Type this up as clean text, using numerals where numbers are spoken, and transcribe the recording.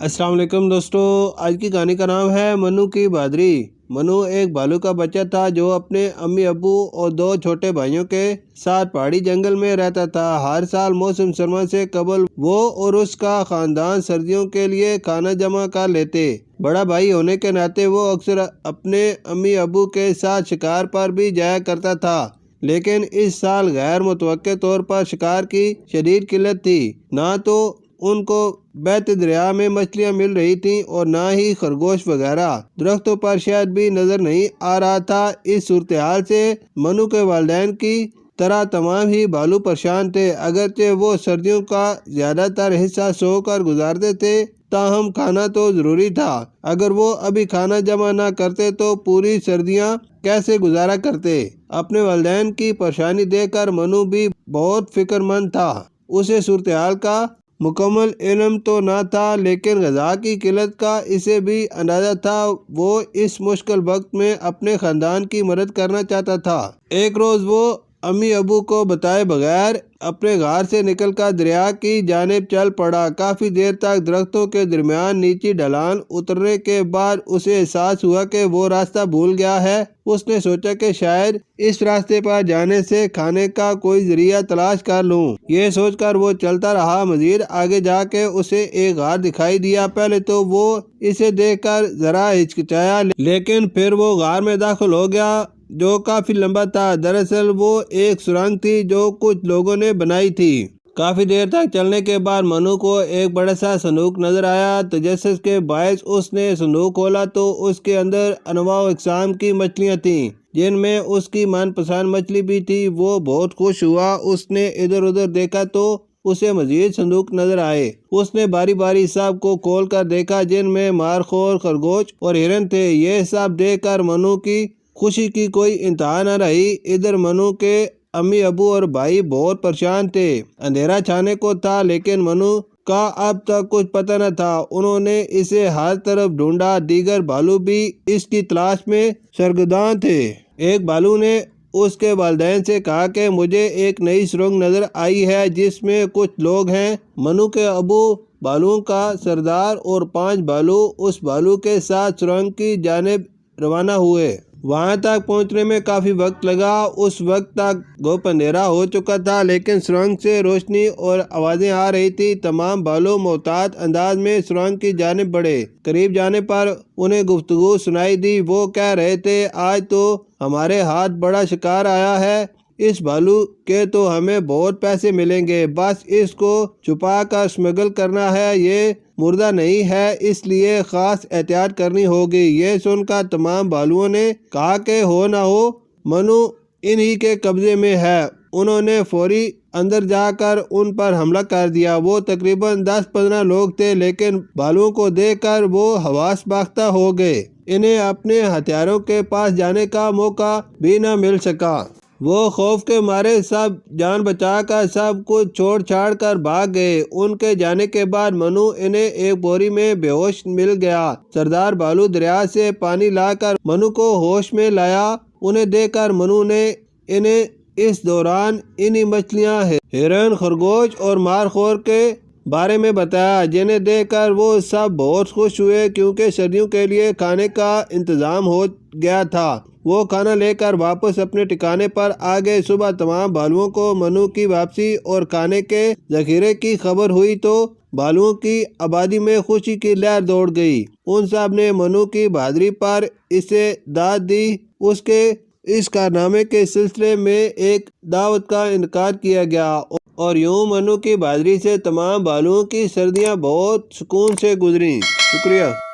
السلام علیکم دوستو، آج کی کہانی کا نام ہے منو کی بہادری۔ منو ایک بھالو کا بچہ تھا جو اپنے امی ابو اور 2 چھوٹے بھائیوں کے ساتھ پہاڑی جنگل میں رہتا تھا۔ ہر سال موسم سرما سے قبل وہ اور اس کا خاندان سردیوں کے لیے کھانا جمع کر لیتے۔ بڑا بھائی ہونے کے ناطے وہ اکثر اپنے امی ابو کے ساتھ شکار پر بھی جایا کرتا تھا، لیکن اس سال غیر متوقع طور پر شکار کی شدید قلت تھی۔ نہ تو ان کو بہتے دریا میں مچھلیاں مل رہی تھیں اور نہ ہی خرگوش وغیرہ۔ درختوں پر شہد بھی نظر نہیں آ رہا تھا۔ اس صورتحال سے منو کے والدین کی طرح تمام ہی بھالو پریشان تھے۔ اگرچہ وہ سردیوں کا زیادہ تر حصہ سو کر گزارتے تھے، تاہم کھانا تو ضروری تھا۔ اگر وہ ابھی کھانا جمع نہ کرتے تو پوری سردیاں کیسے گزارا کرتے؟ اپنے والدین کی پریشانی دیکھ کر منو بھی بہت فکر مند تھا۔ اسے صورتحال کا مکمل علم تو نہ تھا، لیکن غذا کی قلت کا اسے بھی اندازہ تھا۔ وہ اس مشکل وقت میں اپنے خاندان کی مدد کرنا چاہتا تھا۔ ایک روز وہ امی ابو کو بتائے بغیر اپنے گھر سے نکل کر دریا کی جانب چل پڑا۔ کافی دیر تک درختوں کے درمیان نیچی ڈھلان اترنے کے بعد اسے احساس ہوا کہ وہ راستہ بھول گیا ہے۔ اس نے سوچا کہ شاید اس راستے پر جانے سے کھانے کا کوئی ذریعہ تلاش کر لوں۔ یہ سوچ کر وہ چلتا رہا۔ مزید آگے جا کے اسے ایک غار دکھائی دیا۔ پہلے تو وہ اسے دیکھ کر ذرا ہچکچایا، لیکن پھر وہ غار میں داخل ہو گیا جو کافی لمبا تھا۔ دراصل وہ ایک سرنگ تھی جو کچھ لوگوں نے بنائی تھی۔ کافی دیر تک چلنے کے بعد منو کو ایک بڑا سا صندوق نظر آیا۔ تجسس کے باعث اس نے صندوق کھولا تو اس کے اندر انواع و اقسام کی مچھلیاں تھیں، جن میں اس کی من پسند مچھلی بھی تھی۔ وہ بہت خوش ہوا۔ اس نے ادھر ادھر دیکھا تو اسے مزید صندوق نظر آئے۔ اس نے باری باری سب کو کھول کر دیکھا، جن میں مارخور، خرگوش اور ہرن تھے۔ یہ سب دیکھ کر منو کی خوشی کی کوئی انتہا نہ رہی۔ ادھر منو کے امی ابو اور بھائی بہت پریشان تھے۔ اندھیرا چھانے کو تھا، لیکن منو کا اب تک کچھ پتہ نہ تھا۔ انہوں نے اسے ہر طرف ڈھونڈا۔ دیگر بھالو بھی اس کی تلاش میں سرگرداں تھے۔ ایک بھالو نے اس کے والدین سے کہا کہ مجھے ایک نئی سرنگ نظر آئی ہے جس میں کچھ لوگ ہیں۔ منو کے ابو بھالوؤں کا سردار اور 5 بھالو اس بھالو کے ساتھ سرنگ کی جانب روانہ ہوئے۔ وہاں تک پہنچنے میں کافی وقت لگا۔ اس وقت تک گھوپ اندھیرا ہو چکا تھا، لیکن سرنگ سے روشنی اور آوازیں آ رہی تھی۔ تمام بھالو محتاط انداز میں سرنگ کی جانب بڑھے۔ قریب جانے پر انہیں گفتگو سنائی دی۔ وہ کہہ رہے تھے، آج تو ہمارے ہاتھ بڑا شکار آیا ہے۔ اس بھالو کے تو ہمیں بہت پیسے ملیں گے، بس اس کو چھپا کر اسمگل کرنا ہے۔ یہ مردہ نہیں ہے، اس لیے خاص احتیاط کرنی ہوگی۔ یہ سن کر تمام بھالوؤں نے کہا کہ ہو نہ ہو منو انہی کے قبضے میں ہے۔ انہوں نے فوری اندر جا کر ان پر حملہ کر دیا۔ وہ تقریباً 10-15 لوگ تھے، لیکن بھالوؤں کو دیکھ کر وہ حواس باختہ ہو گئے۔ انہیں اپنے ہتھیاروں کے پاس جانے کا موقع بھی نہ مل سکا۔ وہ خوف کے مارے سب جان بچا کر سب کچھ چھوڑ چھاڑ کر بھاگ گئے۔ ان کے جانے کے بعد منو انہیں ایک بوری میں بے ہوش مل گیا۔ سردار بھالو دریا سے پانی لا کر منو کو ہوش میں لایا۔ انہیں دیکھ کر منو نے انہیں اس دوران انہی مچھلیاں، ہرن، خرگوش اور مارخور کے بارے میں بتایا، جنہیں دیکھ کر وہ سب بہت خوش ہوئے کیونکہ سردیوں کے لیے کھانے کا انتظام ہو گیا تھا۔ وہ کھانا لے کر واپس اپنے ٹھکانے پر آ گئے۔ صبح تمام بھالوؤں کو منو کی واپسی اور کھانے کے ذخیرے کی خبر ہوئی تو بھالوؤں کی آبادی میں خوشی کی لہر دوڑ گئی۔ ان سب نے منو کی بہادری پر اسے داد دی۔ اس کے اس کارنامے کے سلسلے میں ایک دعوت کا انعقاد کیا گیا اور یوں منو کی بہادری سے تمام بھالوؤں کی سردیاں بہت سکون سے گزریں۔ شکریہ۔